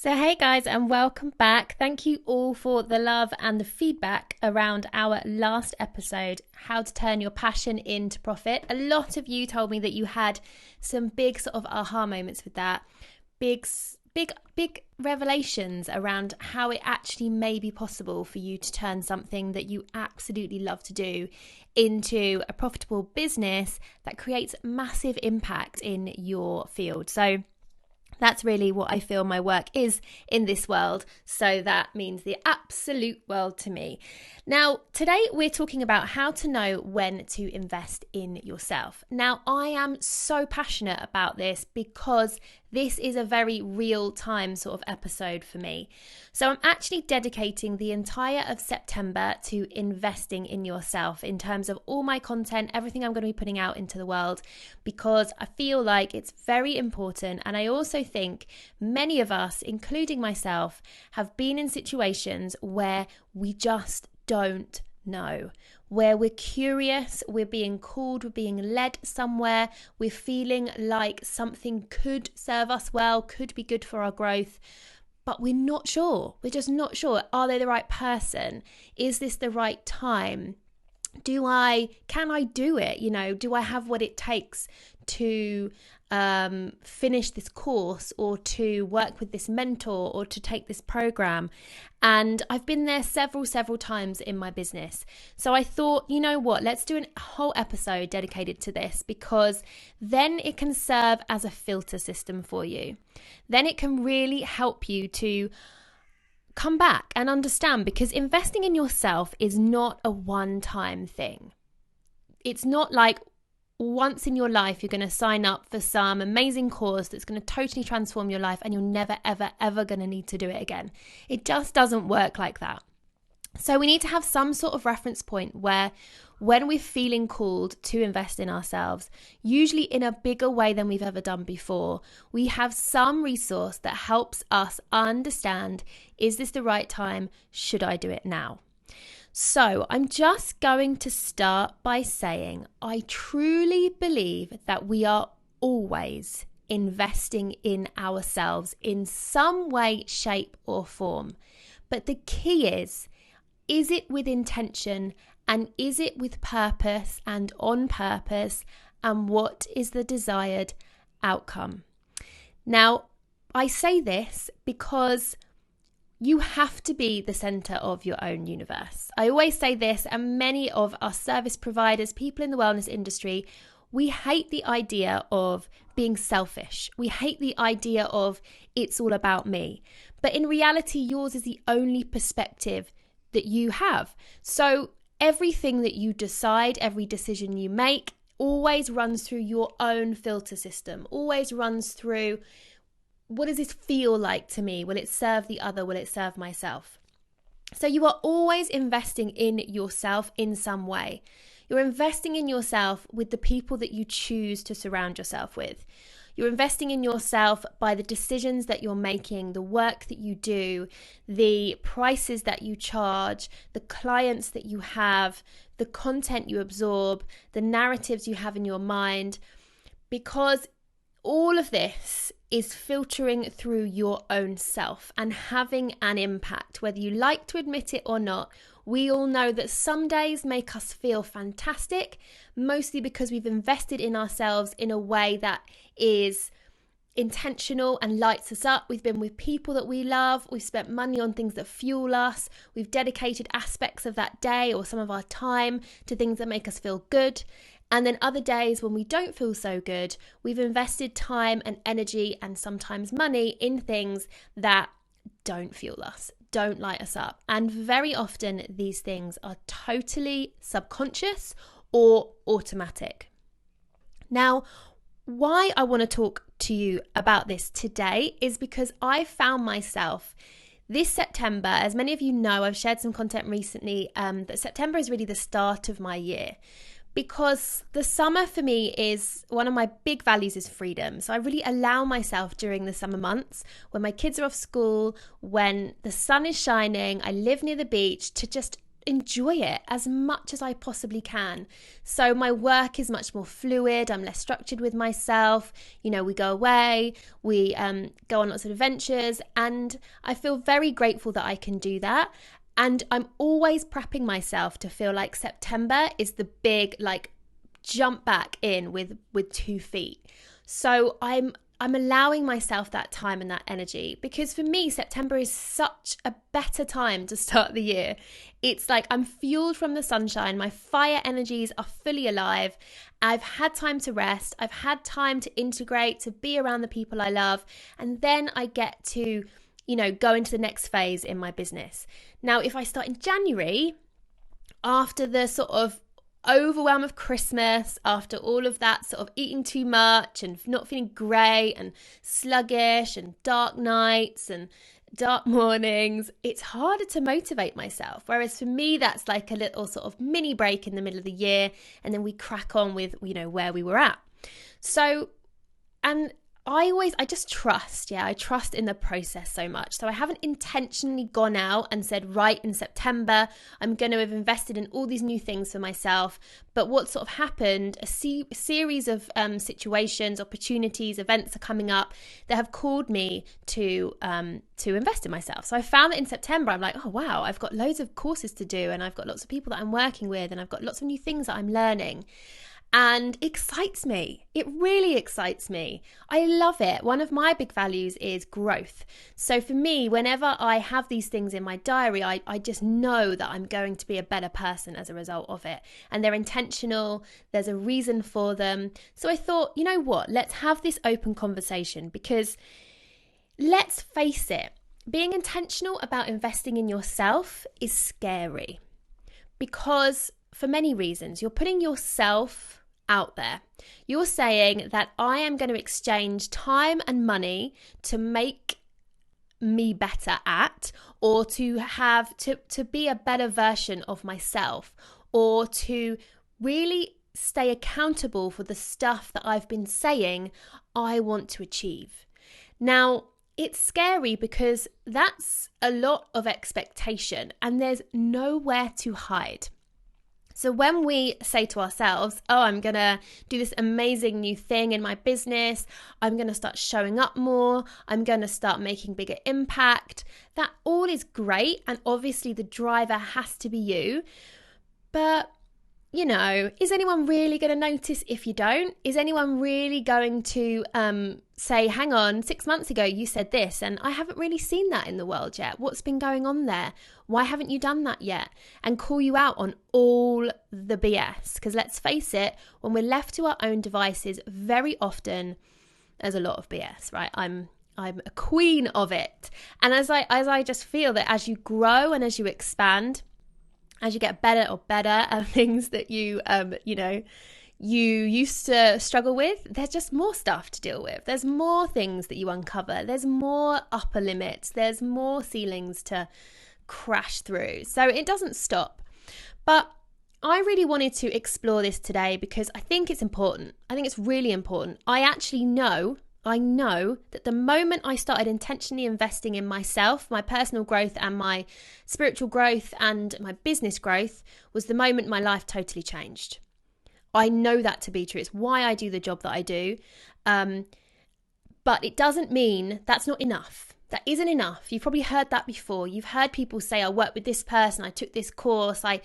So, hey guys, and welcome back. Thank you all for the love and the feedback around our last episode, How to Turn Your Passion into Profit. A lot of you told me that you had some big sort of aha moments with that, big revelations around how it actually may be possible for you to turn something that you absolutely love to do into a profitable business that creates massive impact in your field. So that's really what I feel my work is in this world. So that means the absolute world to me. Now, today we're talking about how to know when to invest in yourself. Now, I am so passionate about this because this is a very real time sort of episode for me. So I'm actually dedicating the entire of September to investing in yourself in terms of all my content, everything I'm going to be putting out into the world, because I feel like it's very important. And I also think many of us, including myself, have been in situations where we just don't know, where we're curious, we're being called, we're being led somewhere, we're feeling like something could serve us well, could be good for our growth, but we're not sure. We're just not sure. Are they the right person? Is this the right time? Can I do it? Do I have what it takes to finish this course, or to work with this mentor, or to take this program? And I've been there several times in my business. So I thought, you know what, let's do a whole episode dedicated to this, because then it can serve as a filter system for you. Then it can really help you to come back and understand, because investing in yourself is not a one-time thing. It's not like once in your life you're going to sign up for some amazing course that's going to totally transform your life and you're never, ever going to need to do it again. It just doesn't work like that. So we need to have some sort of reference point where, when we're feeling called to invest in ourselves, usually in a bigger way than we've ever done before, we have some resource that helps us understand, is this the right time? Should I do it now? So I'm just going to start by saying I truly believe that we are always investing in ourselves in some way, shape, or form. But the key is it with intention, and is it with purpose and on purpose, and what is the desired outcome? Now, I say this because you have to be the center of your own universe. I always say this, and many of our service providers, people in the wellness industry, we hate the idea of being selfish. We hate the idea of it's all about me. But in reality, yours is the only perspective that you have. So everything that you decide, every decision you make, always runs through your own filter system, always runs through, what does this feel like to me? Will it serve the other? Will it serve myself? So you are always investing in yourself in some way. You're investing in yourself with the people that you choose to surround yourself with. You're investing in yourself by the decisions that you're making, the work that you do, the prices that you charge, the clients that you have, the content you absorb, the narratives you have in your mind, because all of this is filtering through your own self and having an impact, whether you like to admit it or not. We all know that some days make us feel fantastic, mostly because we've invested in ourselves in a way that is intentional and lights us up. We've been with people that we love. We've spent money on things that fuel us. We've dedicated aspects of that day or some of our time to things that make us feel good. And then other days when we don't feel so good, we've invested time and energy and sometimes money in things that don't fuel us, don't light us up. And very often these things are totally subconscious or automatic. Now, why I want to talk to you about this today is because I found myself this September, as many of you know, I've shared some content recently, that September is really the start of my year. Because the summer for me is one of my big values is freedom. So I really allow myself during the summer months when my kids are off school, when the sun is shining, I live near the beach, to just enjoy it as much as I possibly can. So my work is much more fluid. I'm less structured with myself. You know, we go away, we go on lots of adventures, and I feel very grateful that I can do that. And I'm always prepping myself to feel like September is the big, like, jump back in with 2 feet. So I'm allowing myself that time and that energy, because for me, September is such a better time to start the year. It's like I'm fueled from the sunshine. My fire energies are fully alive. I've had time to rest. I've had time to integrate, to be around the people I love. And then I get to, you know, go into the next phase in my business. Now, if I start in January, after the sort of overwhelm of Christmas, after all of that sort of eating too much and not feeling great and sluggish and dark nights and dark mornings, it's harder to motivate myself. Whereas for me, that's like a little sort of mini break in the middle of the year, and then we crack on with, you know, where we were at. So, and I just trust, I trust in the process so much. So I haven't intentionally gone out and said, right, in September, I'm going to have invested in all these new things for myself. But what sort of happened, a series of situations, opportunities, events are coming up that have called me to invest in myself. So I found that in September, I'm like, oh, wow, I've got loads of courses to do, and I've got lots of people that I'm working with, and I've got lots of new things that I'm learning. And it excites me. It really excites me. I love it. One of my big values is growth. So for me, whenever I have these things in my diary, I just know that I'm going to be a better person as a result of it. And they're intentional. There's a reason for them. So I thought, you know what? Let's have this open conversation, because let's face it, being intentional about investing in yourself is scary, because for many reasons, you're putting yourself out there. You're saying that I am going to exchange time and money to make me better at, or to have to be a better version of myself, or to really stay accountable for the stuff that I've been saying I want to achieve. Now, it's scary because that's a lot of expectation, and there's nowhere to hide. So when we say to ourselves, oh, I'm going to do this amazing new thing in my business, I'm going to start showing up more, I'm going to start making bigger impact, that all is great. And obviously the driver has to be you. But, you know, is anyone really going to notice if you don't? Is anyone really going to say, hang on, 6 months ago you said this and I haven't really seen that in the world yet. What's been going on there? Why haven't you done that yet? And call you out on all the BS. Because let's face it, when we're left to our own devices, very often there's a lot of BS, right? I'm a queen of it. And as I just feel that as you grow and as you expand, as you get better at things that you used to struggle with, there's just more stuff to deal with. There's more things that you uncover. There's more upper limits. There's more ceilings to crash through. So it doesn't stop. But I really wanted to explore this today because I think it's important. I think it's really important. I know that the moment I started intentionally investing in myself, my personal growth and my spiritual growth and my business growth was the moment my life totally changed. I know that to be true. It's why I do the job that I do. But it doesn't mean that's not enough. That isn't enough. You've probably heard that before. You've heard people say, I worked with this person, I took this course, I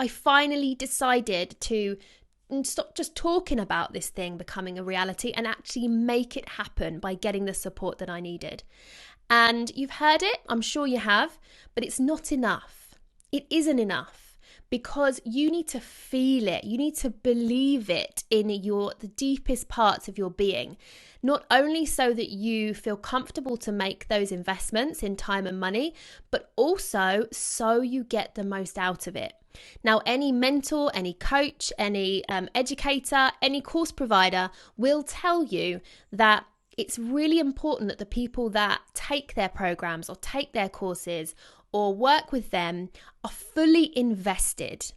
finally decided to stop just talking about this thing becoming a reality and actually make it happen by getting the support that I needed. And you've heard it, I'm sure you have, but it's not enough. It isn't enough. Because you need to feel it, you need to believe it in the deepest parts of your being. Not only so that you feel comfortable to make those investments in time and money, but also so you get the most out of it. Now, any mentor, any coach, any educator, any course provider will tell you that it's really important that the people that take their programs or take their courses or work with them are fully invested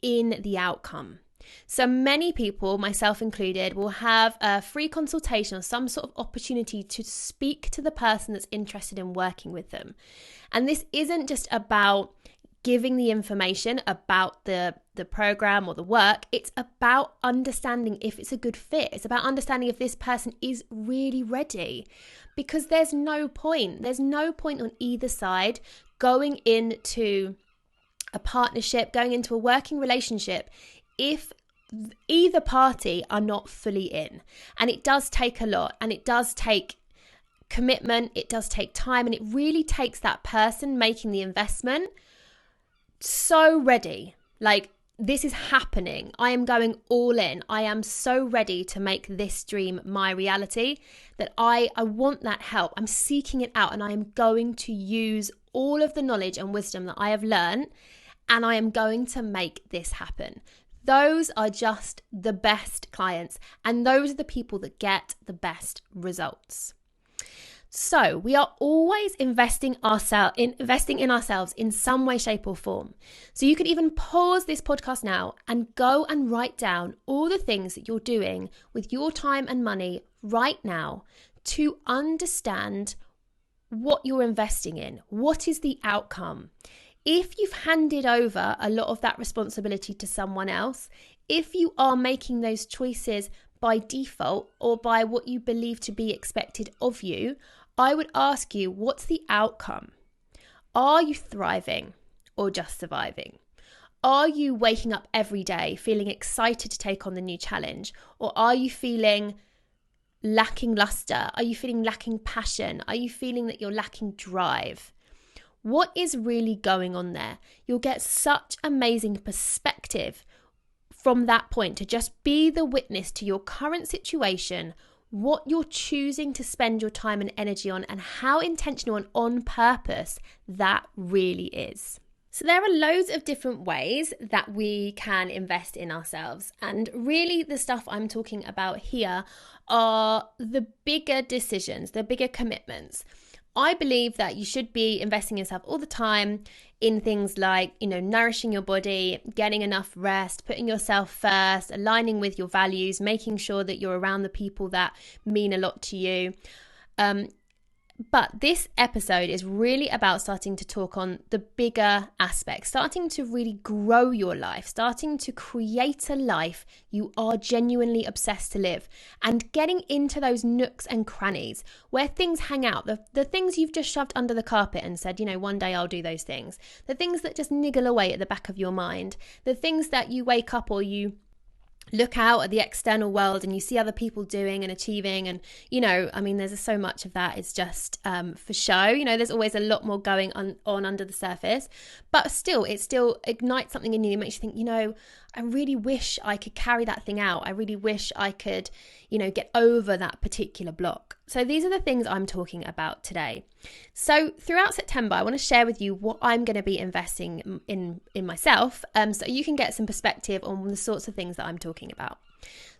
in the outcome. So many people, myself included, will have a free consultation or some sort of opportunity to speak to the person that's interested in working with them. And this isn't just about giving the information about the program or the work. It's about understanding if it's a good fit. It's about understanding if this person is really ready, because there's no point on either side going into a partnership, going into a working relationship if either party are not fully in. And it does take a lot, and it does take commitment, it does take time, and it really takes that person making the investment so ready. Like, this is happening. I am going all in. I am so ready to make this dream my reality that I want that help. I'm seeking it out, and I am going to use all of the knowledge and wisdom that I have learned, and I am going to make this happen. Those are just the best clients, and those are the people that get the best results. So we are always investing in ourselves in some way, shape or form. So you could even pause this podcast now and go and write down all the things that you're doing with your time and money right now to understand what you're investing in. What is the outcome? If you've handed over a lot of that responsibility to someone else, if you are making those choices by default or by what you believe to be expected of you, I would ask you, what's the outcome? Are you thriving or just surviving? Are you waking up every day feeling excited to take on the new challenge? Or are you feeling lacking luster? Are you feeling lacking passion? Are you feeling that you're lacking drive? What is really going on there? You'll get such amazing perspective from that point to just be the witness to your current situation, what you're choosing to spend your time and energy on, and how intentional and on purpose that really is. So there are loads of different ways that we can invest in ourselves. And really the stuff I'm talking about here are the bigger decisions, the bigger commitments. I believe that you should be investing in yourself all the time in things like, nourishing your body, getting enough rest, putting yourself first, aligning with your values, making sure that you're around the people that mean a lot to you. But this episode is really about starting to talk on the bigger aspects, starting to really grow your life, starting to create a life you are genuinely obsessed to live, and getting into those nooks and crannies where things hang out, the things you've just shoved under the carpet and said, one day I'll do those things, the things that just niggle away at the back of your mind, the things that you wake up or you look out at the external world and you see other people doing and achieving, and there's so much of that is just for show. There's always a lot more going on under the surface, but still it still ignites something in you. It makes you think, I really wish I could carry that thing out. I really wish I could get over that particular block. So these are the things I'm talking about today. So throughout September, I want to share with you what I'm going to be investing in myself, so you can get some perspective on the sorts of things that I'm talking about.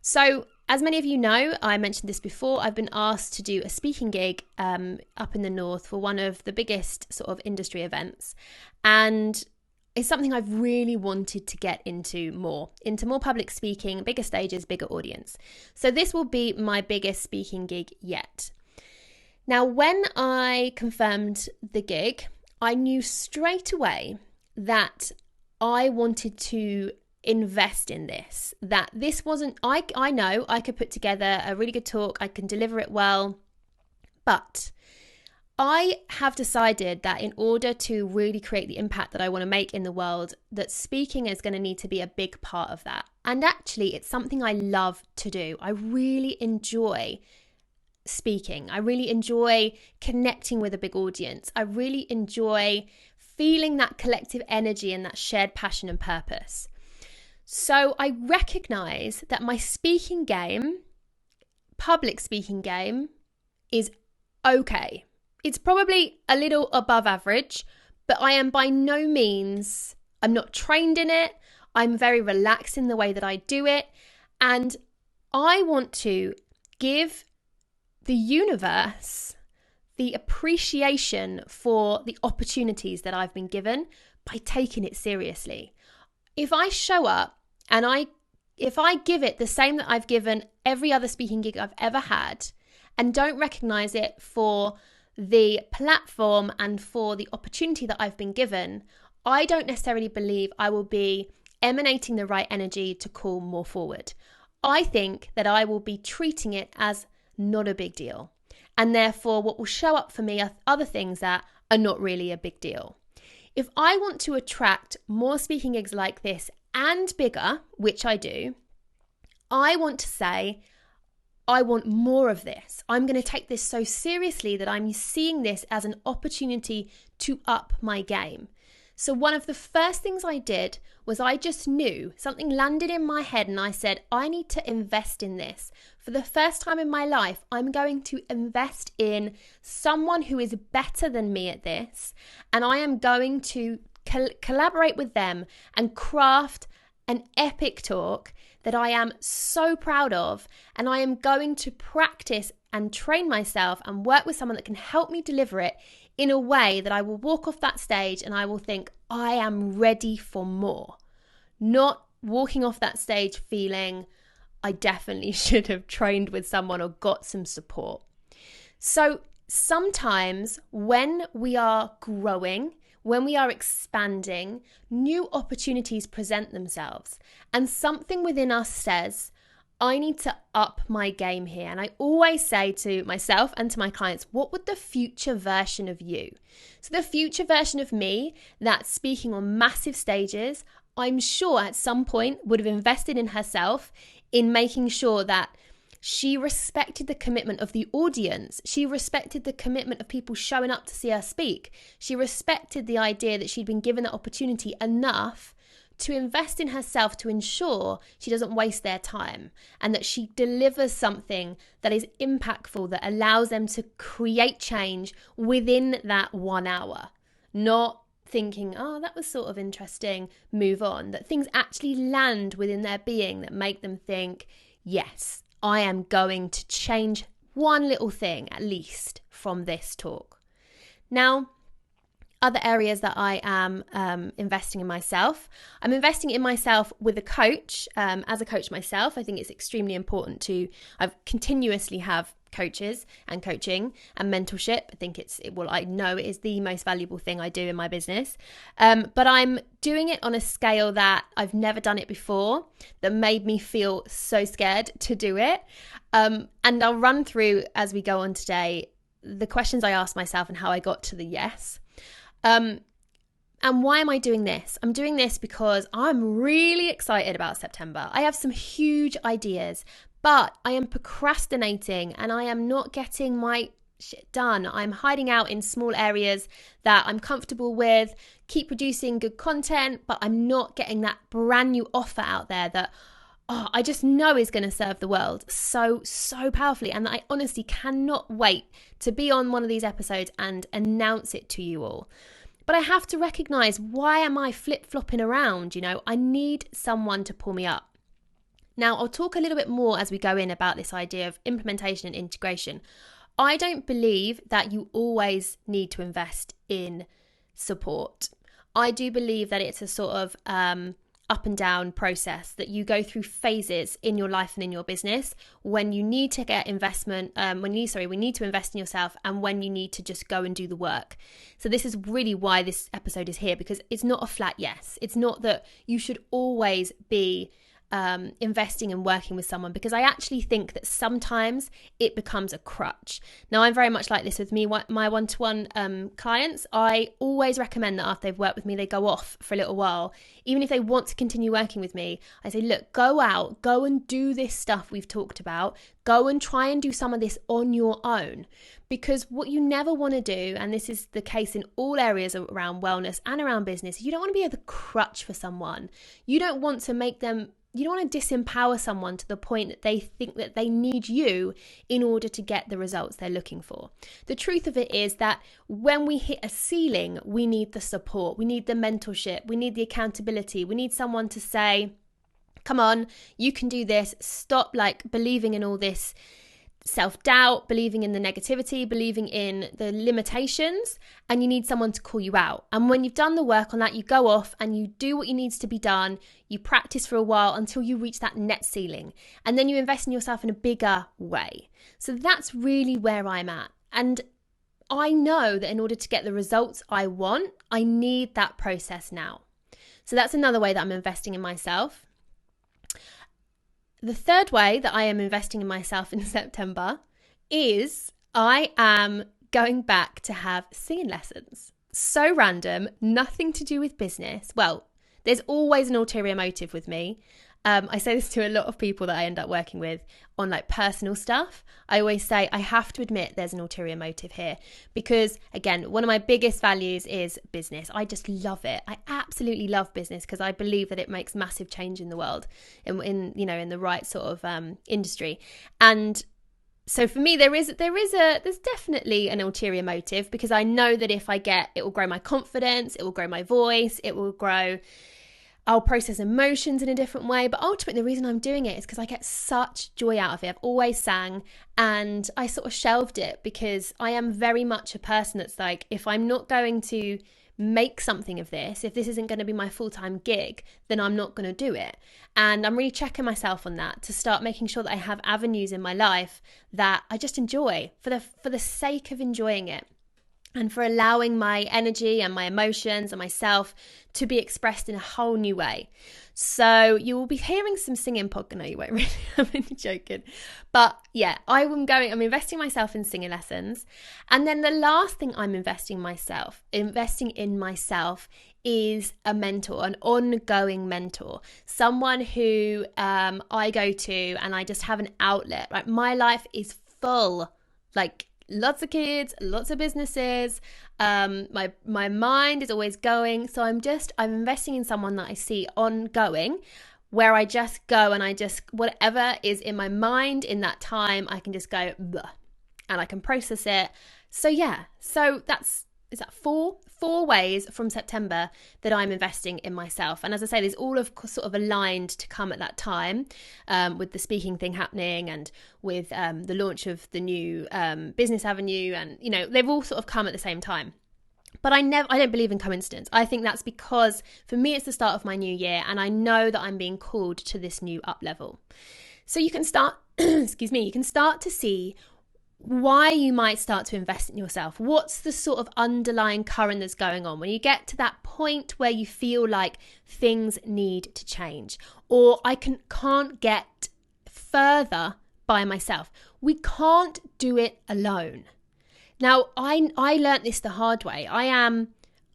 So as many of you know, I mentioned this before, I've been asked to do a speaking gig up in the north for one of the biggest sort of industry events. And it's something I've really wanted to get into more public speaking, bigger stages, bigger audience. So this will be my biggest speaking gig yet. Now, when I confirmed the gig, I knew straight away that I wanted to invest in this, that this wasn't, I know I could put together a really good talk, I can deliver it well, but I have decided that in order to really create the impact that I want to make in the world, that speaking is going to need to be a big part of that. And actually, it's something I love to do. I really enjoy speaking. I really enjoy connecting with a big audience. I really enjoy feeling that collective energy and that shared passion and purpose. So I recognize that my speaking game, public speaking game, is okay. It's probably a little above average, but I am by no means, I'm not trained in it. I'm very relaxed in the way that I do it. And I want to give the universe the appreciation for the opportunities that I've been given by taking it seriously. If I show up and if I give it the same that I've given every other speaking gig I've ever had and don't recognize it for the platform and for the opportunity that I've been given, I don't necessarily believe I will be emanating the right energy to call more forward. I think that I will be treating it as not a big deal. And therefore, what will show up for me are other things that are not really a big deal. If I want to attract more speaking gigs like this and bigger, which I do, I want to say, I want more of this. I'm going to take this so seriously that I'm seeing this as an opportunity to up my game. So one of the first things I did was I just knew, something landed in my head and I said, I need to invest in this. For the first time in my life, I'm going to invest in someone who is better than me at this, and I am going to collaborate with them and craft an epic talk that I am so proud of, and I am going to practice and train myself and work with someone that can help me deliver it in a way that I will walk off that stage and I will think, I am ready for more. Not walking off that stage feeling, I definitely should have trained with someone or got some support. So sometimes when we are growing, when we are expanding, new opportunities present themselves, and something within us says, I need to up my game here. And I always say to myself and to my clients, what would the future version of you? So the future version of me that's speaking on massive stages, I'm sure at some point would have invested in herself in making sure that she respected the commitment of the audience. She respected the commitment of people showing up to see her speak. She respected the idea that she'd been given that opportunity enough to invest in herself to ensure she doesn't waste their time and that she delivers something that is impactful, that allows them to create change within that 1 hour. Not thinking, oh, that was sort of interesting, move on. That things actually land within their being that make them think, yes, I am going to change one little thing at least from this talk. Now, other areas that I am investing in myself. I'm investing in myself with a coach. As a coach myself, I think it's extremely important I continuously have coaches and coaching and mentorship. I think I know it is the most valuable thing I do in my business. But I'm doing it on a scale that I've never done it before, that made me feel so scared to do it. And I'll run through as we go on today the questions I asked myself and how I got to the yes. And why am I doing this? I'm doing this because I'm really excited about September. I have some huge ideas, but I am procrastinating and I am not getting my shit done. I'm hiding out in small areas that I'm comfortable with, keep producing good content, but I'm not getting that brand new offer out there that I just know is going to serve the world so powerfully. And I honestly cannot wait to be on one of these episodes and announce it to you all. But I have to recognize, why am I flip-flopping around? I need someone to pull me up. Now, I'll talk a little bit more as we go in about this idea of implementation and integration. I don't believe that you always need to invest in support. I do believe that it's a sort of up and down process, that you go through phases in your life and in your business when you need to get investment, when you need to invest in yourself, and when you need to just go and do the work. So this is really why this episode is here, because it's not a flat yes. It's not that you should always be investing and working with someone, because I actually think that sometimes it becomes a crutch. Now, I'm very much like this with me, my one-to-one clients. I always recommend that after they've worked with me, they go off for a little while. Even if they want to continue working with me, I say, look, go and do this stuff we've talked about. Go and try and do some of this on your own. Because what you never want to do, and this is the case in all areas around wellness and around business, you don't want to be the crutch for someone. You don't want to disempower someone to the point that they think that they need you in order to get the results they're looking for. The truth of it is that when we hit a ceiling, we need the support, we need the mentorship, we need the accountability, we need someone to say, come on, you can do this. Stop believing in all this self-doubt, believing in the negativity, believing in the limitations, and you need someone to call you out. And when you've done the work on that, you go off and you do what needs to be done. You practice for a while until you reach that net ceiling, and then you invest in yourself in a bigger way. So that's really where I'm at. And I know that in order to get the results I want, I need that process now. So that's another way that I'm investing in myself. The third way that I am investing in myself in September is I am going back to have singing lessons. So random, nothing to do with business. Well, there's always an ulterior motive with me. I say this to a lot of people that I end up working with on like personal stuff. I always say I have to admit there's an ulterior motive here because, again, one of my biggest values is business. I just love it. I absolutely love business because I believe that it makes massive change in the world in the right sort of industry. And so for me, there's definitely an ulterior motive because I know that if it will grow my confidence, it will grow my voice, I'll process emotions in a different way. But ultimately, the reason I'm doing it is because I get such joy out of it. I've always sang and I sort of shelved it because I am very much a person that's like, if I'm not going to make something of this, if this isn't going to be my full-time gig, then I'm not going to do it. And I'm really checking myself on that to start making sure that I have avenues in my life that I just enjoy for the sake of enjoying it. And for allowing my energy and my emotions and myself to be expressed in a whole new way. So you will be hearing some singing podcast. No, you won't really. I'm only joking. But yeah, I'm investing myself in singing lessons. And then the last thing I'm investing in myself is a mentor, an ongoing mentor, someone who I go to and I just have an outlet. Like my life is full, like lots of kids, lots of businesses. My mind is always going. So I'm investing in someone that I see ongoing, where I just go and whatever is in my mind in that time, I can just go blah, and I can process it. So yeah, is that four ways from September that I'm investing in myself. And as I say, there's all of sort of aligned to come at that time, with the speaking thing happening and with the launch of the new business avenue, and they've all sort of come at the same time. But I don't believe in coincidence. I think that's because for me it's the start of my new year and I know that I'm being called to this new up level. So you can start you can start to see why you might start to invest in yourself. What's the sort of underlying current that's going on when you get to that point where you feel like things need to change, or I can't get further by myself. We can't do it alone. Now, I learnt this the hard way. I am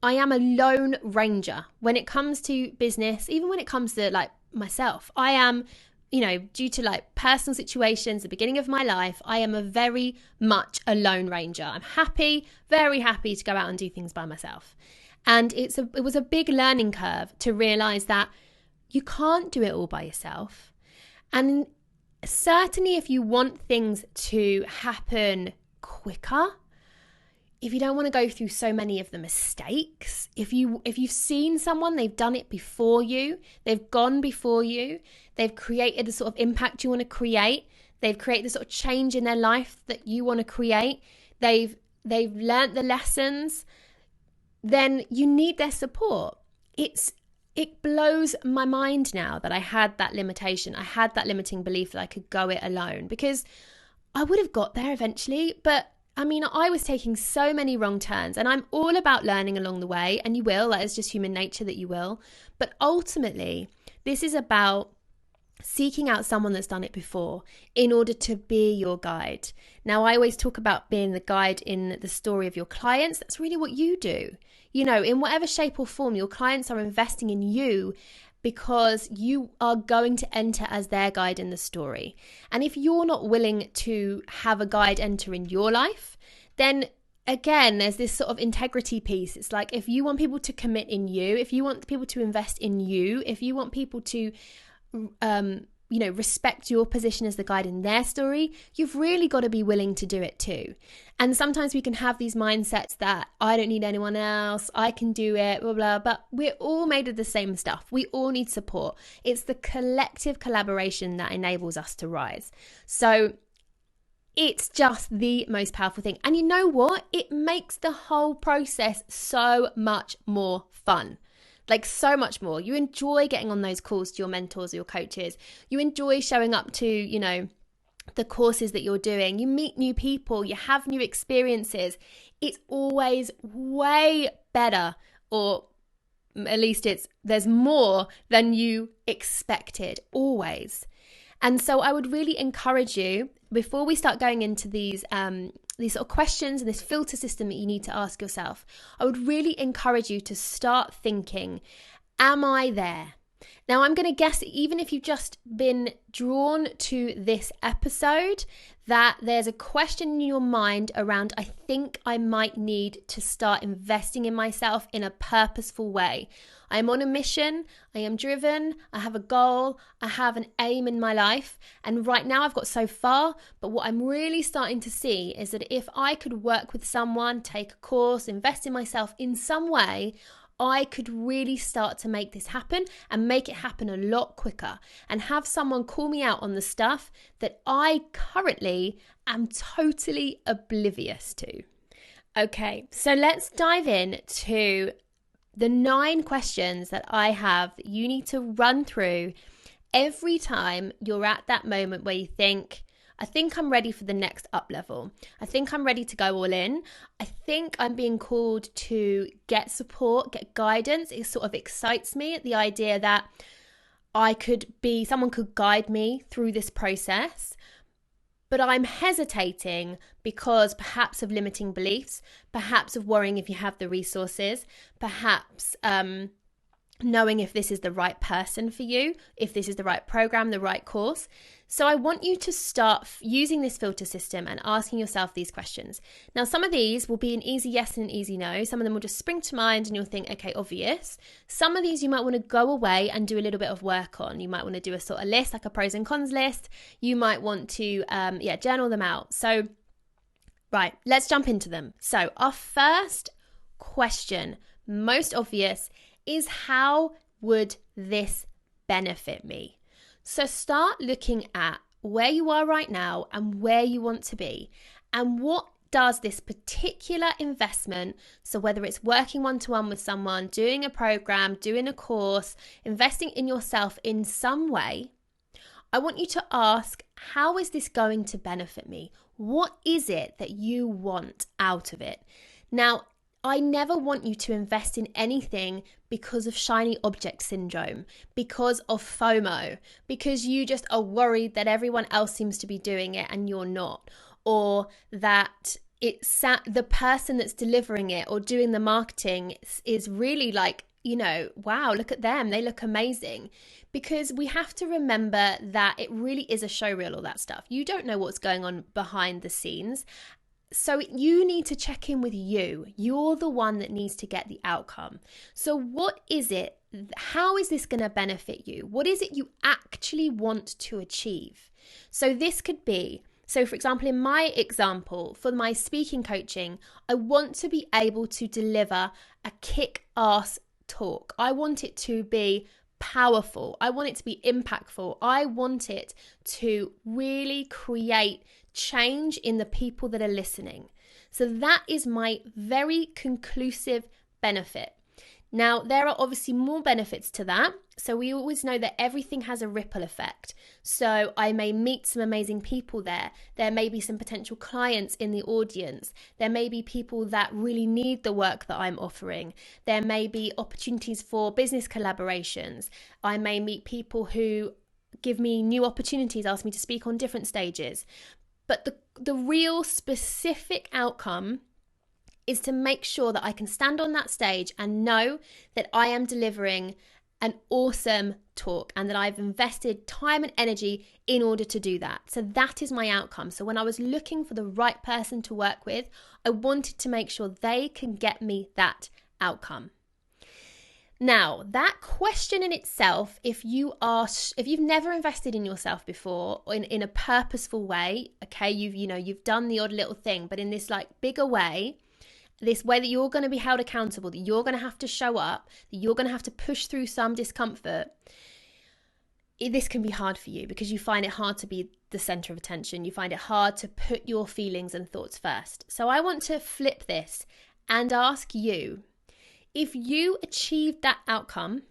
a lone ranger when it comes to business, even when it comes to like myself. I am, due to like personal situations, the beginning of my life, I am a very much a lone ranger. I'm very happy to go out and do things by myself. And it was a big learning curve to realize that you can't do it all by yourself. And certainly if you want things to happen quicker, if you don't want to go through so many of the mistakes, if you've seen someone, they've done it before you, they've gone before you, they've created the sort of impact you want to create, they've created the sort of change in their life that you want to create, they've learnt the lessons, then you need their support. It blows my mind now that I had that limitation. I had that limiting belief that I could go it alone, because I would have got there eventually, but I was taking so many wrong turns, and I'm all about learning along the way, and you will, that is just human nature that you will. But ultimately, this is about seeking out someone that's done it before in order to be your guide. Now, I always talk about being the guide in the story of your clients. That's really what you do. In whatever shape or form, your clients are investing in you because you are going to enter as their guide in the story. And if you're not willing to have a guide enter in your life, then again, there's this sort of integrity piece. It's like, if you want people to commit in you, if you want people to invest in you, if you want people to respect your position as the guide in their story, you've really got to be willing to do it too. And sometimes we can have these mindsets that I don't need anyone else, I can do it, blah, blah, but we're all made of the same stuff. We all need support. It's the collective collaboration that enables us to rise. So it's just the most powerful thing. And you know what? It makes the whole process so much more fun. Like so much more. You enjoy getting on those calls to your mentors or your coaches. You enjoy showing up to, the courses that you're doing, you meet new people, you have new experiences, it's always way better, or at least there's more than you expected, always. And so I would really encourage you, before we start going into these sort of questions and this filter system that you need to ask yourself, I would really encourage you to start thinking, am I there? Now, I'm going to guess that even if you've just been drawn to this episode, that there's a question in your mind around, I think I might need to start investing in myself in a purposeful way. I am on a mission, I am driven, I have a goal, I have an aim in my life, and right now I've got so far, but what I'm really starting to see is that if I could work with someone, take a course, invest in myself in some way, I could really start to make this happen and make it happen a lot quicker and have someone call me out on the stuff that I currently am totally oblivious to. Okay, so let's dive in to the 9 questions that I have that you need to run through every time you're at that moment where you think, I think I'm ready for the next up level. I think I'm ready to go all in. I think I'm being called to get support, get guidance. It sort of excites me at the idea that someone could guide me through this process. But I'm hesitating because perhaps of limiting beliefs, perhaps of worrying if you have the resources, perhaps knowing if this is the right person for you, if this is the right program, the right course. So I want you to start using this filter system and asking yourself these questions. Now, some of these will be an easy yes and an easy no. Some of them will just spring to mind and you'll think, okay, obvious. Some of these you might want to go away and do a little bit of work on. You might want to do a sort of list, like a pros and cons list. You might want to, journal them out. So, right, let's jump into them. So our first question, most obvious, is how would this benefit me? So start looking at where you are right now and where you want to be, and what does this particular investment, so whether it's working one-to-one with someone, doing a program, doing a course, investing in yourself in some way, I want you to ask, how is this going to benefit me? What is it that you want out of it? Now, I never want you to invest in anything because of shiny object syndrome, because of FOMO, because you just are worried that everyone else seems to be doing it and you're not, or that the person that's delivering it or doing the marketing is really like, wow, look at them, they look amazing. Because we have to remember that it really is a show reel, all that stuff. You don't know what's going on behind the scenes. So you need to check in with you. You're the one that needs to get the outcome. So what is it? How is this going to benefit you? What is it you actually want to achieve? So this could be, for example, in my example, for my speaking coaching, I want to be able to deliver a kick-ass talk. I want it to be powerful. I want it to be impactful. I want it to really create change in the people that are listening. So that is my very conclusive benefit. Now, there are obviously more benefits to that. So we always know that everything has a ripple effect. So I may meet some amazing people there. There may be some potential clients in the audience. There may be people that really need the work that I'm offering. There may be opportunities for business collaborations. I may meet people who give me new opportunities, ask me to speak on different stages. But the real specific outcome is to make sure that I can stand on that stage and know that I am delivering an awesome talk and that I've invested time and energy in order to do that. So that is my outcome. So when I was looking for the right person to work with, I wanted to make sure they can get me that outcome. Now, that question in itself, if you've never invested in yourself before in a purposeful way, okay, you've done the odd little thing, but in this like bigger way, this way that you're going to be held accountable, that you're going to have to show up, that you're going to have to push through some discomfort, this can be hard for you because you find it hard to be the center of attention. You find it hard to put your feelings and thoughts first. So I want to flip this and ask you, if you achieved that outcome,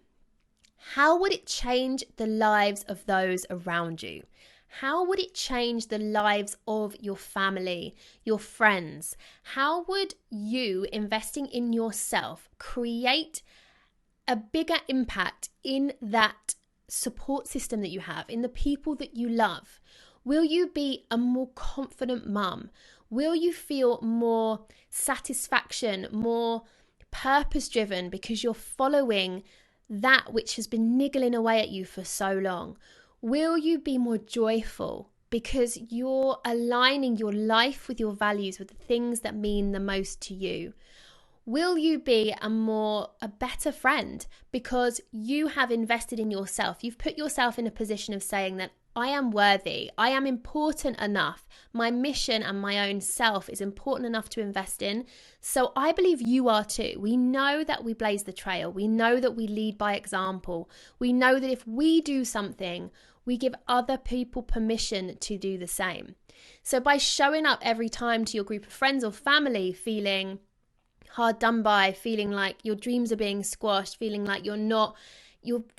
how would it change the lives of those around you? how would it change the lives of your family, your friends? How would you investing in yourself create a bigger impact in that support system that you have, in the people that you love? Will you be a more confident mum? Will you feel more satisfaction, more purpose-driven because you're following that which has been niggling away at you for so long? Will you be more joyful because you're aligning your life with your values, with the things that mean the most to you? Will you be a better friend because you have invested in yourself? You've put yourself in a position of saying that I am worthy, I am important enough, my mission and my own self is important enough to invest in. So I believe you are too. We know that we blaze the trail. We know that we lead by example. We know that if we do something, we give other people permission to do the same. So by showing up every time to your group of friends or family feeling hard done by, feeling like your dreams are being squashed, feeling like you're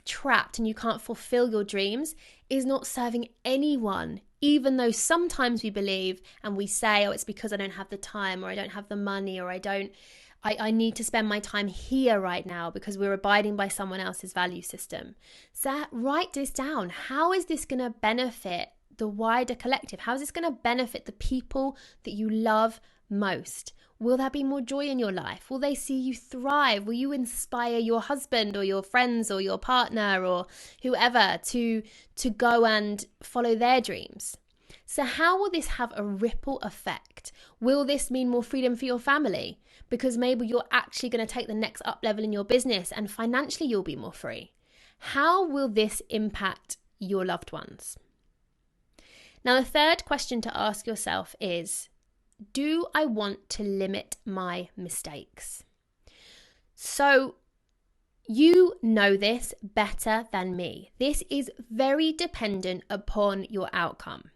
trapped and you can't fulfill your dreams, is not serving anyone. Even though sometimes we believe and we say, oh, it's because I don't have the time, or I don't have the money, or I need to spend my time here right now, because we're abiding by someone else's value system. So write this down. How is this going to benefit the wider collective? How is this going to benefit the people that you love most? Will there be more joy in your life? Will they see you thrive? Will you inspire your husband or your friends or your partner or whoever to go and follow their dreams? So how will this have a ripple effect? Will this mean more freedom for your family? Because maybe you're actually going to take the next up level in your business and financially you'll be more free. How will this impact your loved ones? Now, the third question to ask yourself is, do I want to limit my mistakes? So you know this better than me. This is very dependent upon your outcome.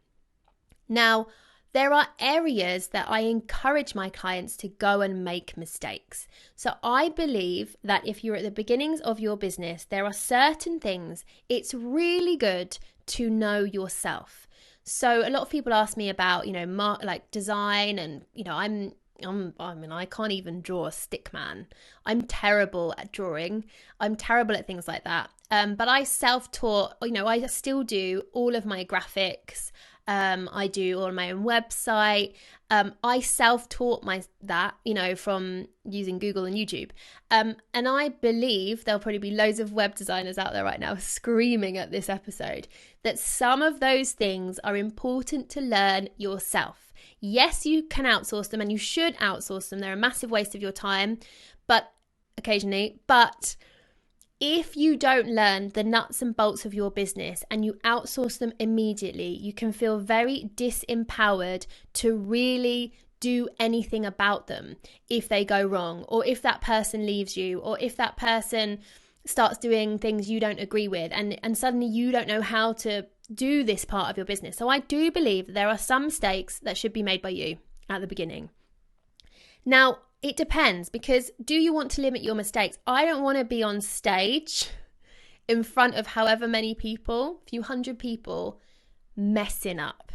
Now, there are areas that I encourage my clients to go and make mistakes. So I believe that if you're at the beginnings of your business, there are certain things it's really good to know yourself. So a lot of people ask me about, like design, and, I can't even draw a stick man. I'm terrible at drawing. I'm terrible at things like that. But I self-taught, I still do all of my graphics. I do all my own website. I self-taught that, from using Google and YouTube. And I believe there'll probably be loads of web designers out there right now screaming at this episode that some of those things are important to learn yourself. Yes, you can outsource them and you should outsource them. They're a massive waste of your time, but if you don't learn the nuts and bolts of your business and you outsource them immediately, you can feel very disempowered to really do anything about them if they go wrong, or if that person leaves you, or if that person starts doing things you don't agree with, and suddenly you don't know how to do this part of your business. So I do believe that there are some mistakes that should be made by you at the beginning. Now, it depends, because do you want to limit your mistakes? I don't want to be on stage in front of however many people, a few hundred people, messing up.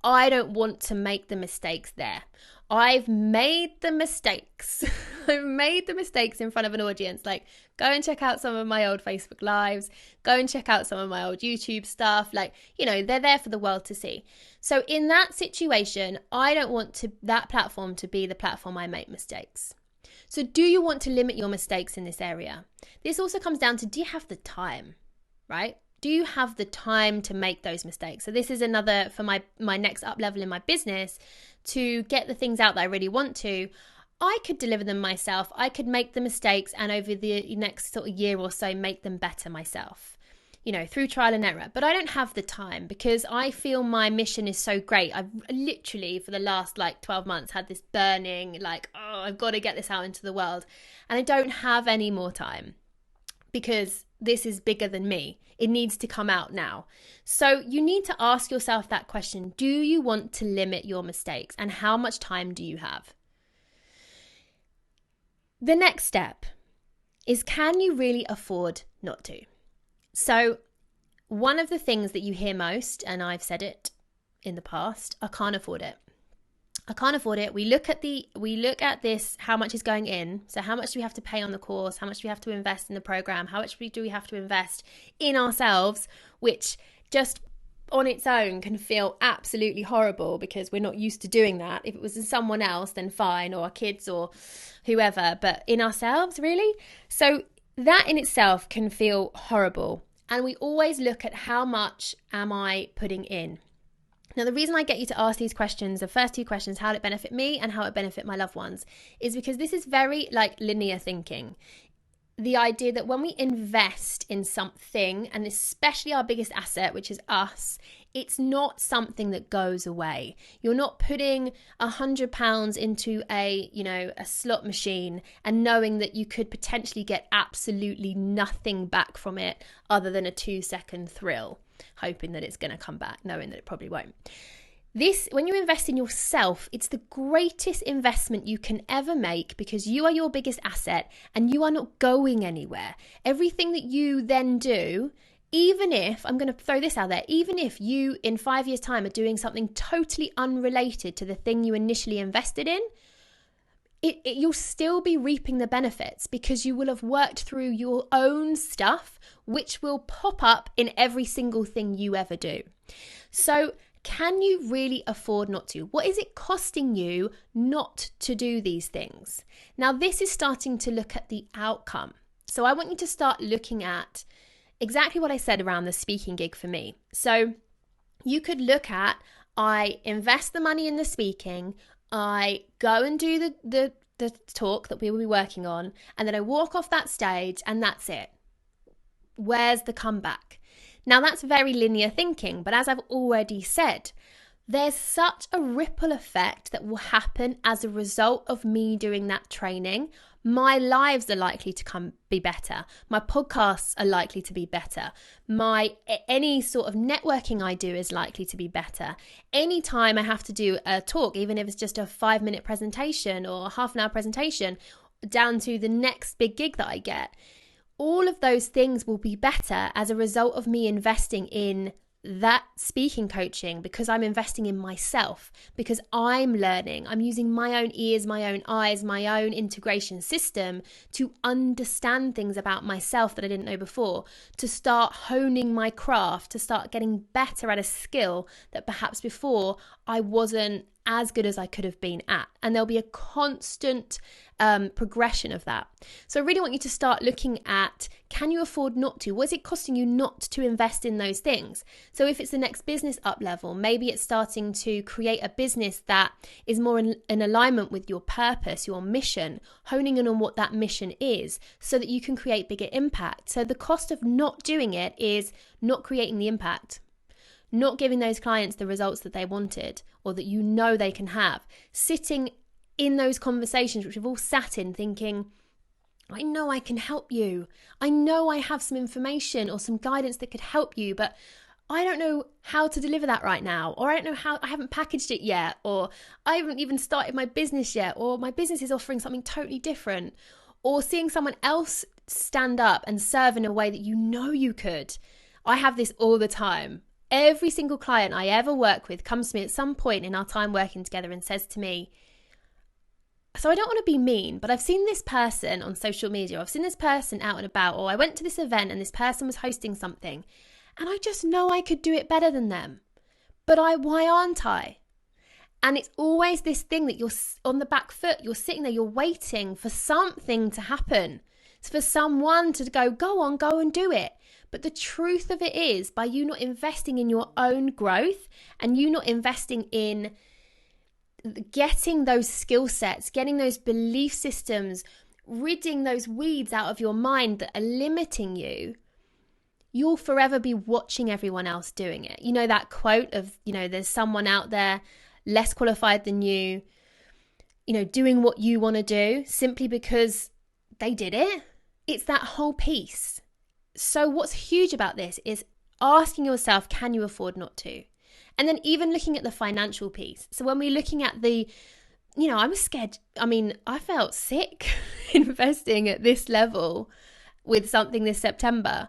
I don't want to make the mistakes there. I've made the mistakes. I've made the mistakes in front of an audience. Like, go and check out some of my old Facebook Lives. Go and check out some of my old YouTube stuff. They're there for the world to see. So in that situation, I don't want that platform to be the platform I make mistakes. So do you want to limit your mistakes in this area? This also comes down to, do you have the time, right? Do you have the time to make those mistakes? So this is another for my next up level in my business, to get the things out that I really want to. I could deliver them myself. I could make the mistakes and over the next sort of year or so make them better myself, through trial and error. But I don't have the time because I feel my mission is so great. I've literally for the last 12 months had this burning I've got to get this out into the world, and I don't have any more time because this is bigger than me. It needs to come out now. So you need to ask yourself that question. Do you want to limit your mistakes, and how much time do you have? The next step is, can you really afford not to? So one of the things that you hear most, and I've said it in the past, I can't afford it. I can't afford it. We look at this, how much is going in. So how much do we have to pay on the course? How much do we have to invest in the program? How much do we have to invest in ourselves, which just on its own can feel absolutely horrible because we're not used to doing that. If it was in someone else, then fine, or our kids or whoever, but in ourselves, really? So that in itself can feel horrible. And we always look at how much am I putting in? Now, the reason I get you to ask these questions, the first two questions, how it benefit me and how it benefit my loved ones, is because this is very like linear thinking. The idea that when we invest in something, and especially our biggest asset, which is us, it's not something that goes away. You're not putting £100 into a slot machine and knowing that you could potentially get absolutely nothing back from it other than a 2-second thrill, hoping that it's going to come back, knowing that it probably won't. When you invest in yourself, it's the greatest investment you can ever make because you are your biggest asset and you are not going anywhere. Everything that you then do, even if, I'm going to throw this out there, even if you in 5 years' time are doing something totally unrelated to the thing you initially invested in, you'll still be reaping the benefits because you will have worked through your own stuff, which will pop up in every single thing you ever do. So, can you really afford not to? What is it costing you not to do these things? Now, this is starting to look at the outcome. So I want you to start looking at exactly what I said around the speaking gig for me. So you could look at, I invest the money in the speaking, I go and do the talk that we will be working on, and then I walk off that stage and that's it. Where's the comeback? Now, that's very linear thinking, but as I've already said, there's such a ripple effect that will happen as a result of me doing that training. My lives are likely to be better. My podcasts are likely to be better. Any sort of networking I do is likely to be better. Anytime I have to do a talk, even if it's just a 5-minute presentation or a half-an-hour presentation, down to the next big gig that I get, all of those things will be better as a result of me investing in that speaking coaching because I'm investing in myself, because I'm learning. I'm using my own ears, my own eyes, my own integration system to understand things about myself that I didn't know before, to start honing my craft, to start getting better at a skill that perhaps before I wasn't as good as I could have been at. And there'll be a constant progression of that. So I really want you to start looking at, can you afford not to? What is it costing you not to invest in those things? So if it's the next business up level, maybe it's starting to create a business that is more in alignment with your purpose, your mission, honing in on what that mission is so that you can create bigger impact. So the cost of not doing it is not creating the impact, not giving those clients the results that they wanted or that you know they can have, sitting in those conversations which we've all sat in thinking, I know I can help you. I know I have some information or some guidance that could help you, but I don't know how to deliver that right now, or I don't know how, I haven't packaged it yet, or I haven't even started my business yet, or my business is offering something totally different, or seeing someone else stand up and serve in a way that you know you could. I have this all the time. Every single client I ever work with comes to me at some point in our time working together and says to me, so I don't want to be mean, but I've seen this person on social media, I've seen this person out and about, or I went to this event and this person was hosting something, and I just know I could do it better than them. But why aren't I? And it's always this thing that you're on the back foot, you're sitting there, you're waiting for something to happen. It's for someone to go on, go and do it. But the truth of it is, by you not investing in your own growth and you not investing in getting those skill sets, getting those belief systems, ridding those weeds out of your mind that are limiting you, you'll forever be watching everyone else doing it. You know that quote of, there's someone out there less qualified than you, doing what you want to do simply because they did it. It's that whole piece. So what's huge about this is asking yourself, can you afford not to? And then even looking at the financial piece. So when we're looking at I was scared. I felt sick investing at this level with something this September.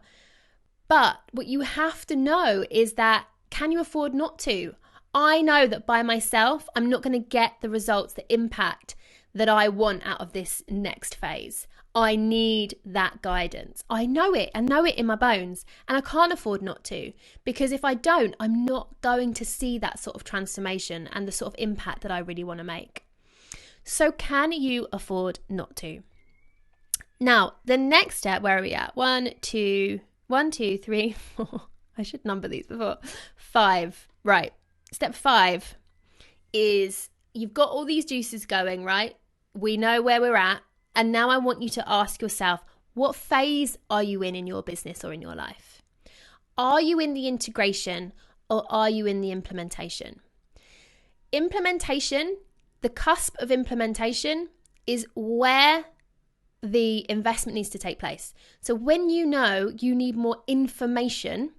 But what you have to know is that, can you afford not to? I know that by myself, I'm not going to get the results, the impact that I want out of this next phase. I need that guidance. I know it in my bones, and I can't afford not to, because if I don't, I'm not going to see that sort of transformation and the sort of impact that I really want to make. So can you afford not to? Now, the next step, where are we at? 1, 2, 3, 4. I should number these before. 5. Right. Step 5 is you've got all these juices going, right? We know where we're at. And now I want you to ask yourself, what phase are you in your business or in your life? Are you in the integration or are you in the implementation? Implementation, the cusp of implementation, is where the investment needs to take place. So when you know you need more information,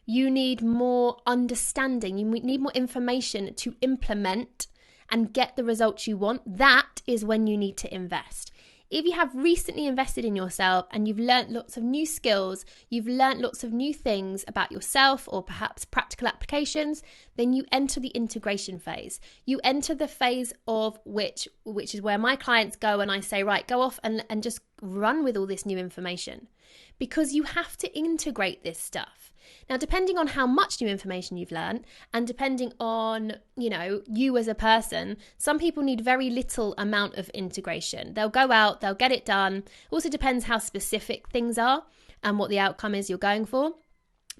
you need more understanding, you need more information to implement and get the results you want, that is when you need to invest. If you have recently invested in yourself and you've learnt lots of new skills, you've learnt lots of new things about yourself or perhaps practical applications, then you enter the integration phase. You enter the phase of which is where my clients go and I say, right, go off and just run with all this new information, because you have to integrate this stuff. Now, depending on how much new information you've learned and depending on, you as a person, some people need very little amount of integration. They'll go out, they'll get it done. Also depends how specific things are and what the outcome is you're going for.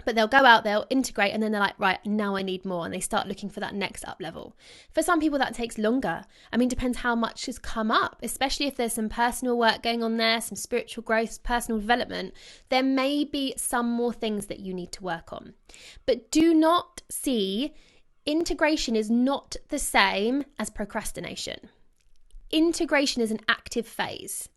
But they'll go out, they'll integrate, and then they're like, right, now I need more. And they start looking for that next up level. For some people, that takes longer. Depends how much has come up, especially if there's some personal work going on there, some spiritual growth, personal development. There may be some more things that you need to work on. But do not see integration is not the same as procrastination. Integration is an active phase,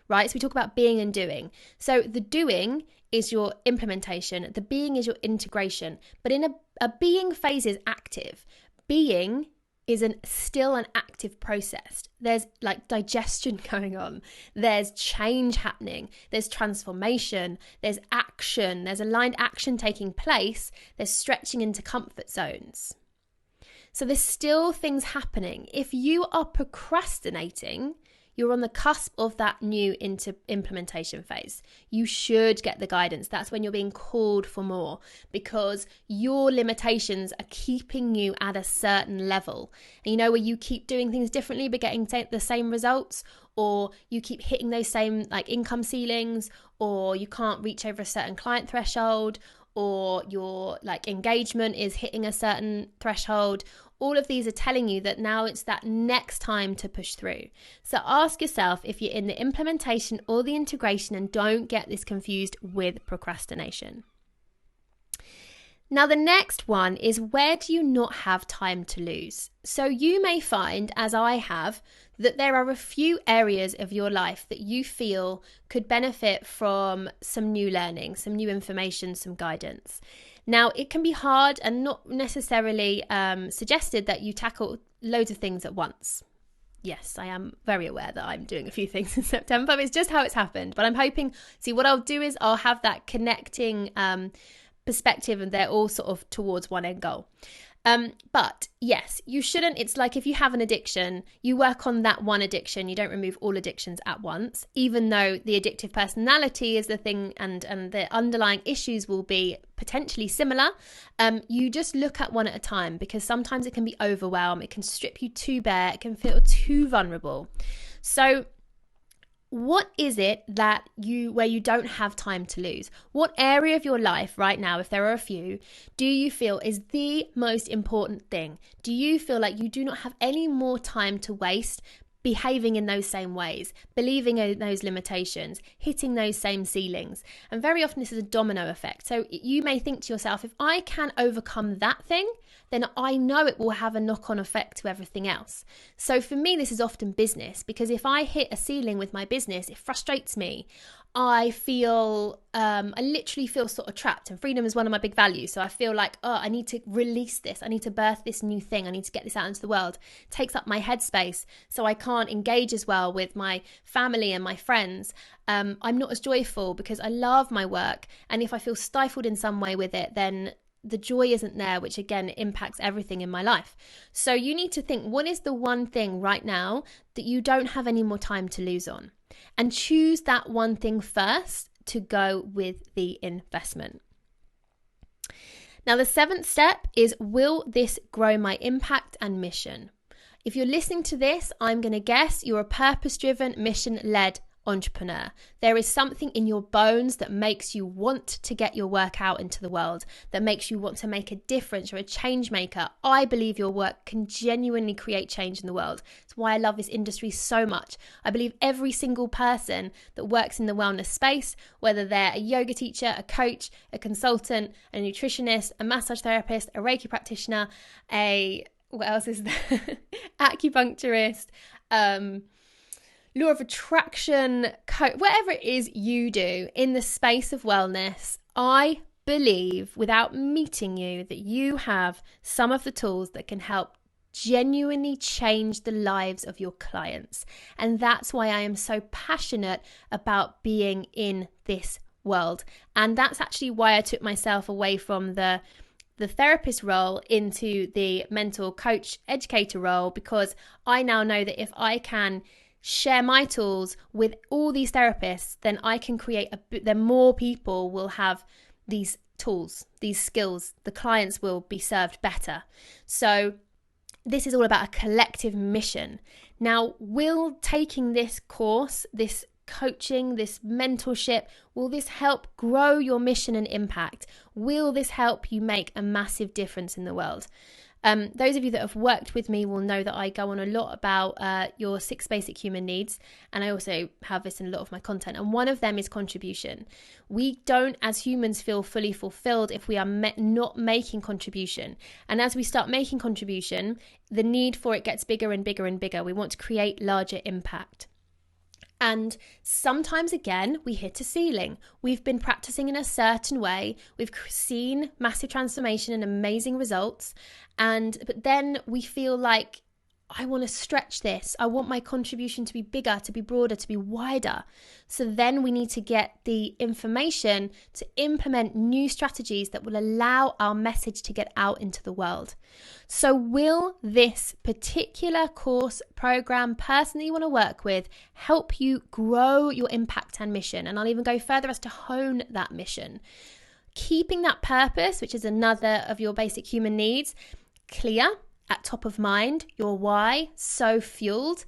right? So we talk about being and doing. So the doing is your implementation, the being is your integration. But in a being phase is active. Being is still an active process. There's like digestion going on. There's change happening. There's transformation. There's action. There's aligned action taking place. There's stretching into comfort zones. So there's still things happening. If you are procrastinating, you're on the cusp of that new implementation phase. You should get the guidance. That's when you're being called for more, because your limitations are keeping you at a certain level. And where you keep doing things differently but getting the same results, or you keep hitting those same income ceilings, or you can't reach over a certain client threshold, or your engagement is hitting a certain threshold. All of these are telling you that now it's that next time to push through. So ask yourself if you're in the implementation or the integration, and don't get this confused with procrastination. Now, the next one is, where do you not have time to lose? So you may find, as I have, that there are a few areas of your life that you feel could benefit from some new learning, some new information, some guidance. Now, it can be hard and not necessarily suggested that you tackle loads of things at once. Yes, I am very aware that I'm doing a few things in September. It's just how it's happened. But I'm hoping, what I'll do is I'll have that connecting perspective, and they're all sort of towards one end goal. But yes, you shouldn't. It's like if you have an addiction, you work on that one addiction. You don't remove all addictions at once, even though the addictive personality is the thing and the underlying issues will be potentially similar. You just look at one at a time, because sometimes it can be overwhelmed. It can strip you too bare. It can feel too vulnerable. So what is it that where you don't have time to lose? What area of your life right now, if there are a few, do you feel is the most important thing? Do you feel like you do not have any more time to waste behaving in those same ways, believing in those limitations, hitting those same ceilings? And very often this is a domino effect. So you may think to yourself, if I can overcome that thing, then I know it will have a knock-on effect to everything else. So for me, this is often business, because if I hit a ceiling with my business, it frustrates me. I literally feel sort of trapped, and freedom is one of my big values. So I feel like, I need to release this. I need to birth this new thing. I need to get this out into the world. It takes up my headspace. So I can't engage as well with my family and my friends. I'm not as joyful because I love my work. And if I feel stifled in some way with it, then the joy isn't there, which again impacts everything in my life. So you need to think, what is the one thing right now that you don't have any more time to lose on? And choose that one thing first to go with the investment. Now, the 7th step is, will this grow my impact and mission? If you're listening to this, I'm going to guess you're a purpose-driven, mission-led entrepreneur. There is something in your bones that makes you want to get your work out into the world, that makes you want to make a difference. You're a change maker. I believe your work can genuinely create change in the world. It's why I love this industry so much. I believe every single person that works in the wellness space, whether they're a yoga teacher, a coach, a consultant, a nutritionist, a massage therapist, a Reiki practitioner, what else is there? Acupuncturist, law of attraction, whatever it is you do in the space of wellness, I believe, without meeting you, that you have some of the tools that can help genuinely change the lives of your clients. And that's why I am so passionate about being in this world. And that's actually why I took myself away from the therapist role into the mentor coach educator role, because I now know that if I can share my tools with all these therapists, then I can then more people will have these tools, these skills. The clients will be served better. So this is all about a collective mission. Now, will taking this course, this coaching, this mentorship, will this help grow your mission and impact? Will this help you make a massive difference in the world? Those of you that have worked with me will know that I go on a lot about your 6 basic human needs, and I also have this in a lot of my content, and one of them is contribution. We don't, as humans, feel fully fulfilled if we are not making contribution, and as we start making contribution, the need for it gets bigger and bigger and bigger. We want to create larger impact. And sometimes, again, we hit a ceiling. We've been practicing in a certain way. We've seen massive transformation and amazing results. But then we feel like, I want to stretch this. I want my contribution to be bigger, to be broader, to be wider. So then we need to get the information to implement new strategies that will allow our message to get out into the world. So will this particular course, program, person that you want to work with help you grow your impact and mission? And I'll even go further as to hone that mission. Keeping that purpose, which is another of your basic human needs, clear, at top of mind, your why, so fueled,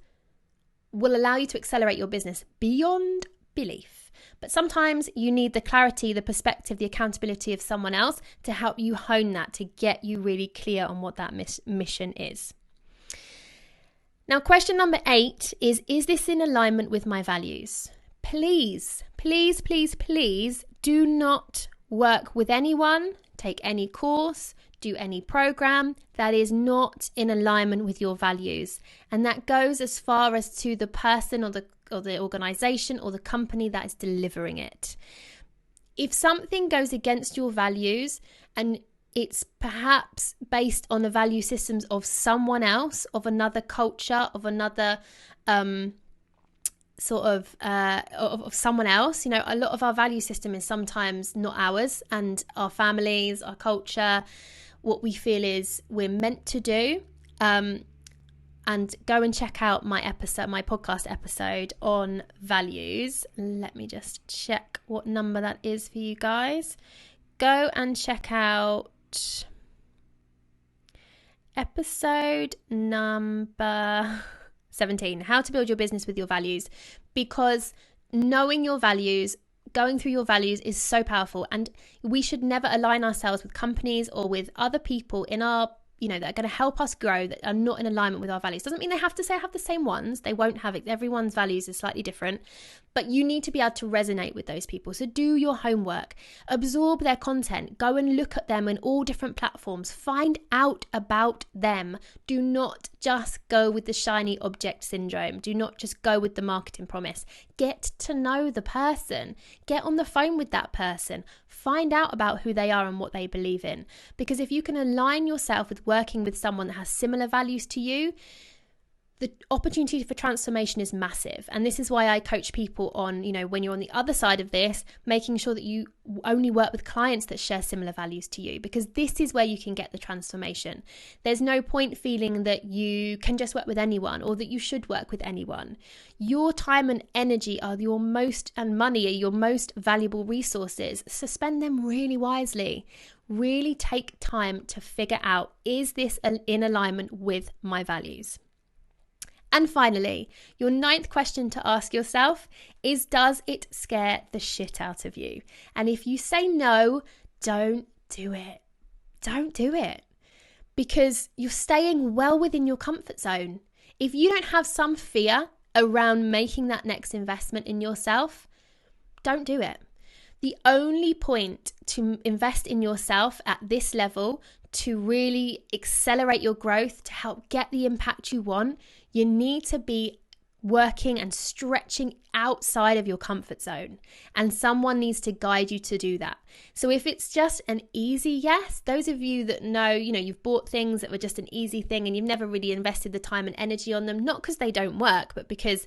will allow you to accelerate your business beyond belief. But sometimes you need the clarity, the perspective, the accountability of someone else to help you hone that, to get you really clear on what that mission is. Now, question number 8 is this in alignment with my values? Please, please, please, please do not work with anyone, take any course, do any program that is not in alignment with your values. And that goes as far as to the person or the organization or the company that is delivering it. If something goes against your values and it's perhaps based on the value systems of someone else, of another culture, of another of someone else, a lot of our value system is sometimes not ours, and our families, our culture, what we feel is we're meant to do. And go and check out my podcast episode on values. Let me just check what number that is for you guys. Go and check out episode number 17, how to build your business with your values, because knowing your values, going through your values is so powerful, and we should never align ourselves with companies or with other people in our, that are going to help us grow that are not in alignment with our values. Doesn't mean they have to have the same ones. They won't have it. Everyone's values is slightly different, But you need to be able to resonate with those people. So do your homework, absorb their content, go and look at them in all different platforms, find out about them. Do not just go with the shiny object syndrome. Do not just go with the marketing promise. Get to know the person. Get on the phone with that person. Find out about who they are and what they believe in. Because if you can align yourself with working with someone that has similar values to you, the opportunity for transformation is massive. And this is why I coach people on, when you're on the other side of this, making sure that you only work with clients that share similar values to you, because this is where you can get the transformation. There's no point feeling that you can just work with anyone or that you should work with anyone. Your time and energy are and money are your most valuable resources. So spend them really wisely. Really take time to figure out, is this in alignment with my values? And finally, your 9th question to ask yourself is, does it scare the shit out of you? And if you say no, don't do it. Don't do it. Because you're staying well within your comfort zone. If you don't have some fear around making that next investment in yourself, don't do it. The only point to invest in yourself at this level, to really accelerate your growth, to help get the impact you want, you need to be working and stretching outside of your comfort zone. And someone needs to guide you to do that. So if it's just an easy yes, those of you that know, you've bought things that were just an easy thing and you've never really invested the time and energy on them, not because they don't work, but because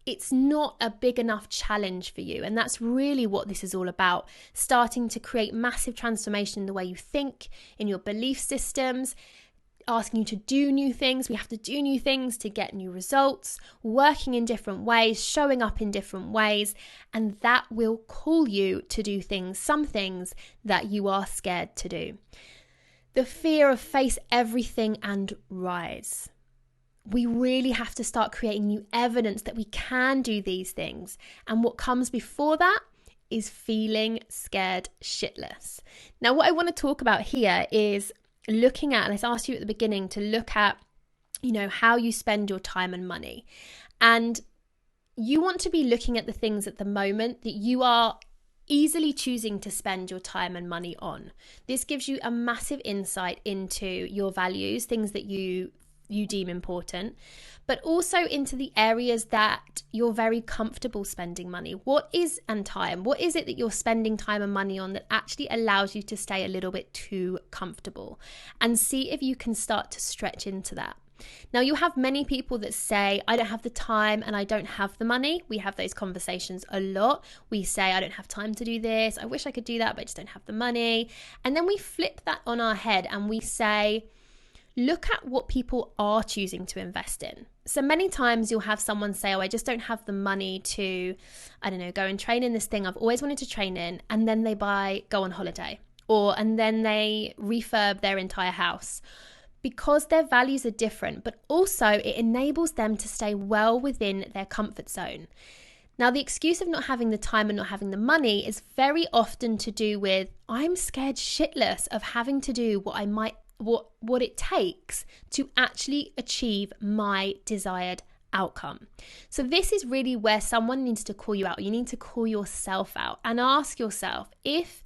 it's not a big enough challenge for you. And that's really what this is all about. Starting to create massive transformation in the way you think, in your belief systems, asking you to do new things. We have to do new things to get new results, working in different ways, showing up in different ways. And that will call you to do some things that you are scared to do. The fear of face everything and rise. We really have to start creating new evidence that we can do these things. And what comes before that is feeling scared shitless. Now, what I want to talk about here is looking at, and I asked you at the beginning to look at, how you spend your time and money. And you want to be looking at the things at the moment that you are easily choosing to spend your time and money on. This gives you a massive insight into your values, things that you deem important, but also into the areas that you're very comfortable spending money. What is it that you're spending time and money on that actually allows you to stay a little bit too comfortable? And see if you can start to stretch into that. Now, you have many people that say, I don't have the time and I don't have the money. We have those conversations a lot. We say, I don't have time to do this. I wish I could do that, but I just don't have the money. And then we flip that on our head and we say, look at what people are choosing to invest in. So many times you'll have someone say, I just don't have the money to, go and train in this thing I've always wanted to train in. And then they go on holiday, and then they refurb their entire house, because their values are different, but also it enables them to stay well within their comfort zone. Now, the excuse of not having the time and not having the money is very often to do with, I'm scared shitless of having to do what it takes to actually achieve my desired outcome. So this is really where someone needs to call you out. You need to call yourself out and ask yourself, if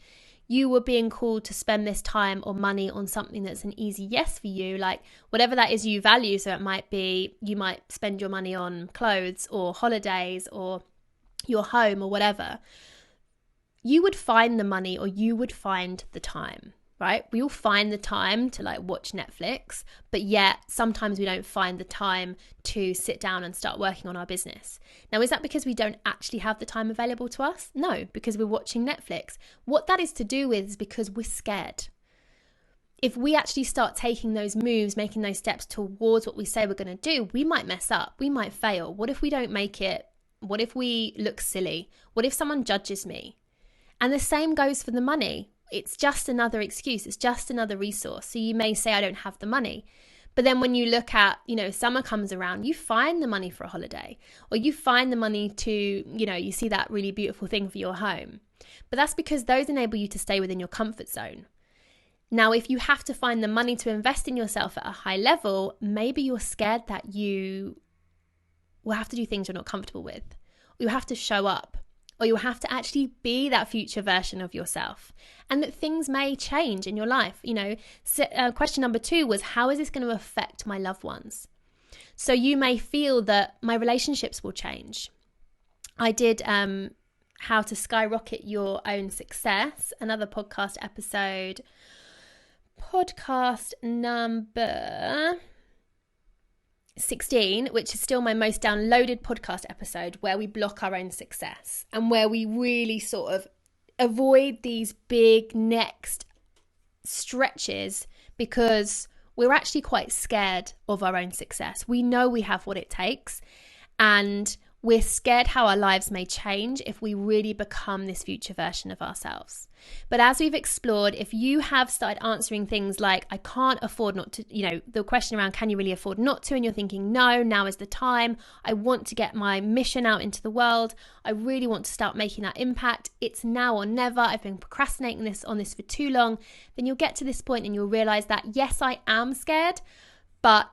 you were being called to spend this time or money on something that's an easy yes for you, like whatever that is you value. So it might be, you might spend your money on clothes or holidays or your home or whatever. You would find the money, or you would find the time. Right? We all find the time to watch Netflix, but yet sometimes we don't find the time to sit down and start working on our business. Now, is that because we don't actually have the time available to us? No, because we're watching Netflix. What that is to do with is because we're scared. If we actually start taking those moves, making those steps towards what we say we're going to do, we might mess up. We might fail. What if we don't make it? What if we look silly? What if someone judges me? And the same goes for the money. It's just another excuse. It's just another resource. So you may say, I don't have the money. But then when you look at, summer comes around, you find the money for a holiday, or you find the money to, you see that really beautiful thing for your home. But that's because those enable you to stay within your comfort zone. Now, if you have to find the money to invest in yourself at a high level, maybe you're scared that you will have to do things you're not comfortable with. or you have to show up, or you have to actually be that future version of yourself, and that things may change in your life. Question number 2 was, how is this going to affect my loved ones? So you may feel that my relationships will change. I did how to skyrocket your own success, another podcast episode, podcast number 16, which is still my most downloaded podcast episode, where we block our own success and where we really sort of avoid these big next stretches because we're actually quite scared of our own success. We know we have what it takes, and we're scared how our lives may change if we really become this future version of ourselves. But as we've explored, if you have started answering things like, I can't afford not to, the question around, can you really afford not to? And you're thinking, no, now is the time. I want to get my mission out into the world. I really want to start making that impact. It's now or never. I've been procrastinating on this for too long. Then you'll get to this point and you'll realize that, yes, I am scared, but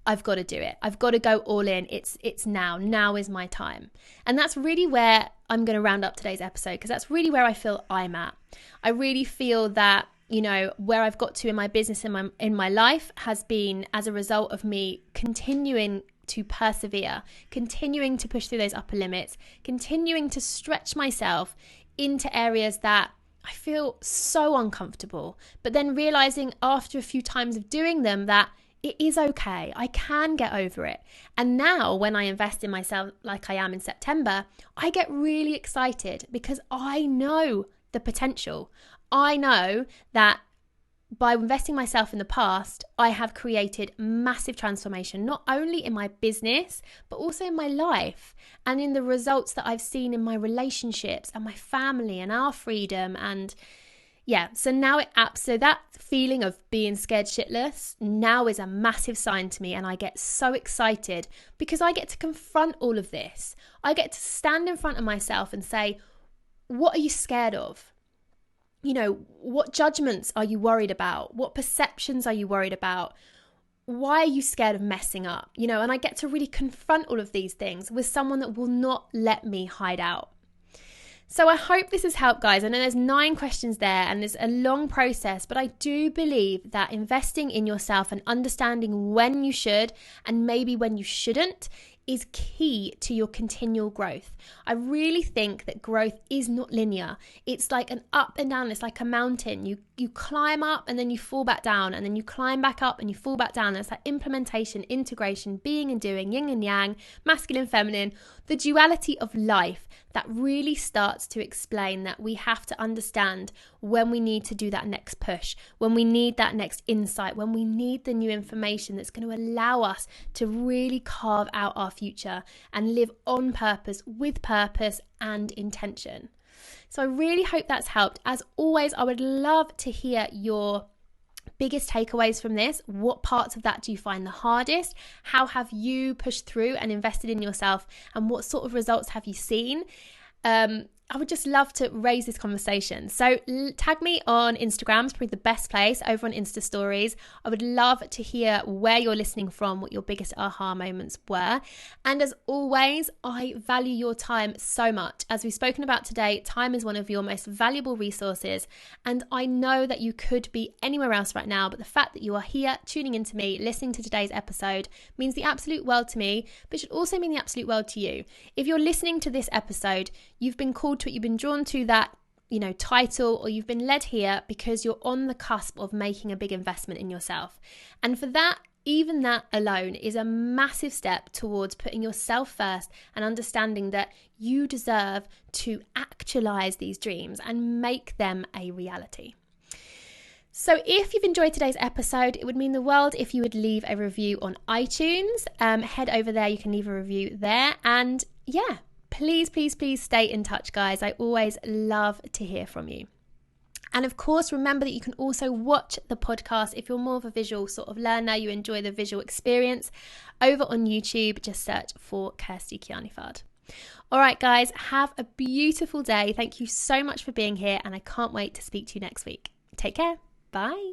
I've got to do it. I've got to go all in. It's now. Now is my time. And that's really where I'm going to round up today's episode, because that's really where I feel I'm at. I really feel that, where I've got to in my business and in my life has been as a result of me continuing to persevere, continuing to push through those upper limits, continuing to stretch myself into areas that I feel so uncomfortable, but then realizing after a few times of doing them that it is okay. I can get over it. And now when I invest in myself like I am in September, I get really excited because I know the potential. I know that by investing myself in the past, I have created massive transformation, not only in my business, but also in my life and in the results that I've seen in my relationships and my family and our freedom. And so now so that feeling of being scared shitless now is a massive sign to me, and I get so excited because I get to confront all of this. I get to stand in front of myself and say, what are you scared of? What judgments are you worried about? What perceptions are you worried about? Why are you scared of messing up? And I get to really confront all of these things with someone that will not let me hide out. So I hope this has helped, guys. I know there's 9 questions there and there's a long process, but I do believe that investing in yourself and understanding when you should and maybe when you shouldn't is key to your continual growth. I really think that growth is not linear. It's like an up and down. It's like a mountain. You climb up and then you fall back down, and then you climb back up and you fall back down. And it's like implementation, integration, being and doing, yin and yang, masculine, feminine, the duality of life that really starts to explain that we have to understand when we need to do that next push, when we need that next insight, when we need the new information that's going to allow us to really carve out our future and live on purpose, with purpose and intention. So I really hope that's helped. As always, I would love to hear your biggest takeaways from this. What parts of that do you find the hardest? How have you pushed through and invested in yourself? And what sort of results have you seen? I would just love to raise this conversation. So tag me on Instagram. It's probably the best place, over on Insta Stories. I would love to hear where you're listening from, what your biggest aha moments were. And as always, I value your time so much. As we've spoken about today, time is one of your most valuable resources. And I know that you could be anywhere else right now, but the fact that you are here tuning into me, listening to today's episode means the absolute world to me, but should also mean the absolute world to you. If you're listening to this episode, you've been called to it, you've been drawn to that, title, or you've been led here because you're on the cusp of making a big investment in yourself. And for that, even that alone is a massive step towards putting yourself first and understanding that you deserve to actualize these dreams and make them a reality. So if you've enjoyed today's episode, it would mean the world if you would leave a review on iTunes. Head over there, you can leave a review there. And please stay in touch, guys. I always love to hear from you. And of course, remember that you can also watch the podcast if you're more of a visual sort of learner, you enjoy the visual experience. Over on YouTube, just search for Kirsty Kianifard. All right, guys, have a beautiful day. Thank you so much for being here, and I can't wait to speak to you next week. Take care. Bye.